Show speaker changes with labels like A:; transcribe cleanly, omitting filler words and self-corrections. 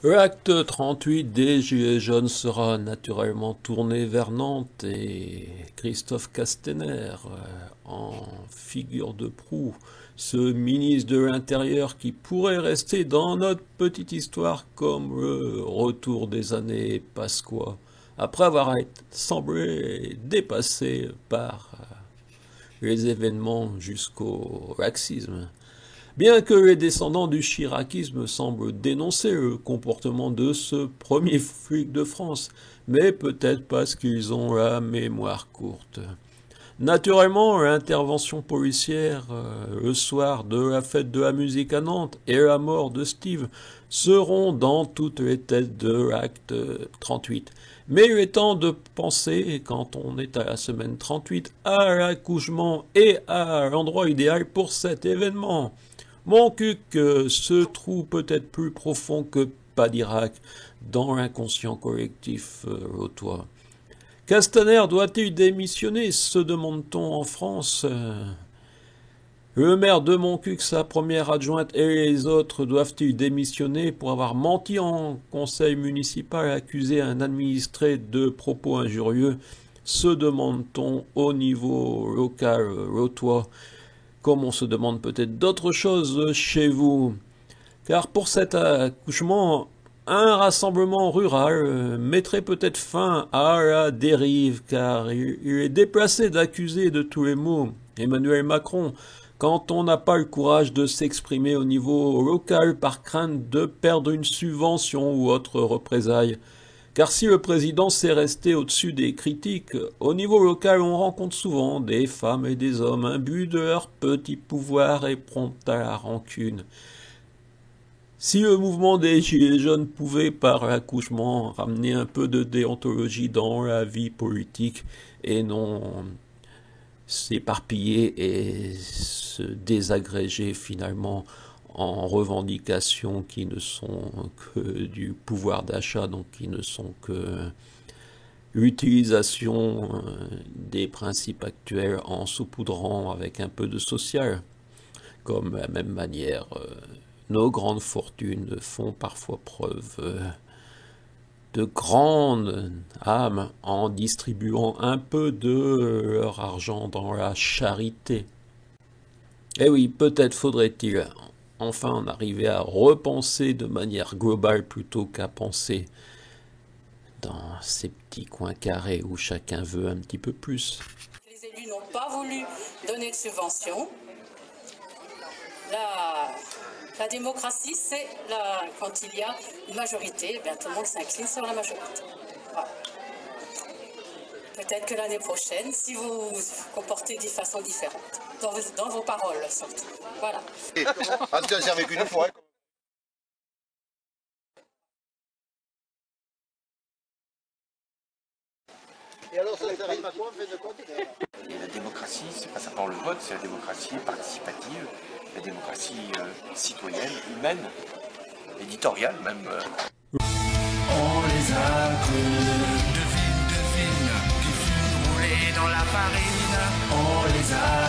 A: L'acte 38 des Gilets jaunes sera naturellement tourné vers Nantes et Christophe Castaner en figure de proue, ce ministre de l'Intérieur qui pourrait rester dans notre petite histoire comme le retour des années Pasqua, après avoir semblé dépassé par les événements jusqu'au laxisme. Bien que les descendants du chiracisme semblent dénoncer le comportement de ce premier flic de France, mais peut-être parce qu'ils ont la mémoire courte. Naturellement, l'intervention policière le soir de la fête de la musique à Nantes et la mort de Steve seront dans toutes les têtes de l'acte 38. Mais il est temps de penser, quand on est à la semaine 38, à l'accouchement et à l'endroit idéal pour cet événement. Mon cuc se trouve peut-être plus profond que Padirac dans l'inconscient collectif lotois. Castaner doit-il démissionner, se demande-t-on en France. Le maire de Montcuq, sa première adjointe et les autres doivent-ils démissionner pour avoir menti en conseil municipal, accusé un administré de propos injurieux, se demande-t-on au niveau local lotois, comme on se demande peut-être d'autres choses chez vous. Car pour cet accouchement, un rassemblement rural mettrait peut-être fin à la dérive, car il est déplacé d'accuser de tous les maux Emmanuel Macron quand on n'a pas le courage de s'exprimer au niveau local par crainte de perdre une subvention ou autre représailles. Car si le président sait rester au-dessus des critiques, au niveau local on rencontre souvent des femmes et des hommes imbus de leur petit pouvoir et prompts à la rancune. Si le mouvement des Gilets jaunes pouvait, par l'accouchement, ramener un peu de déontologie dans la vie politique et non s'éparpiller et se désagréger finalement en revendications qui ne sont que du pouvoir d'achat, donc qui ne sont que l'utilisation des principes actuels en saupoudrant avec un peu de social, comme de la même manière nos grandes fortunes font parfois preuve de grande âme en distribuant un peu de leur argent dans la charité. Eh oui, peut-être faudrait-il enfin en arriver à repenser de manière globale plutôt qu'à penser dans ces petits coins carrés où chacun veut un petit peu plus.
B: Les élus n'ont pas voulu donner de subventions. La démocratie, c'est quand il y a une majorité, eh tout le monde s'incline sur la majorité. Voilà. Peut-être que l'année prochaine, si vous vous comportez de façon différente, dans vos paroles surtout. Voilà.
C: Ah, tu as servi qu'une fois. Et alors, ça arrive à quoi, en fait, de compte?
D: Et la démocratie, c'est pas simplement le vote, c'est la démocratie participative, la démocratie citoyenne, humaine, éditoriale même.
E: On les a crus, devine, qui fut roulé dans la farine. On les a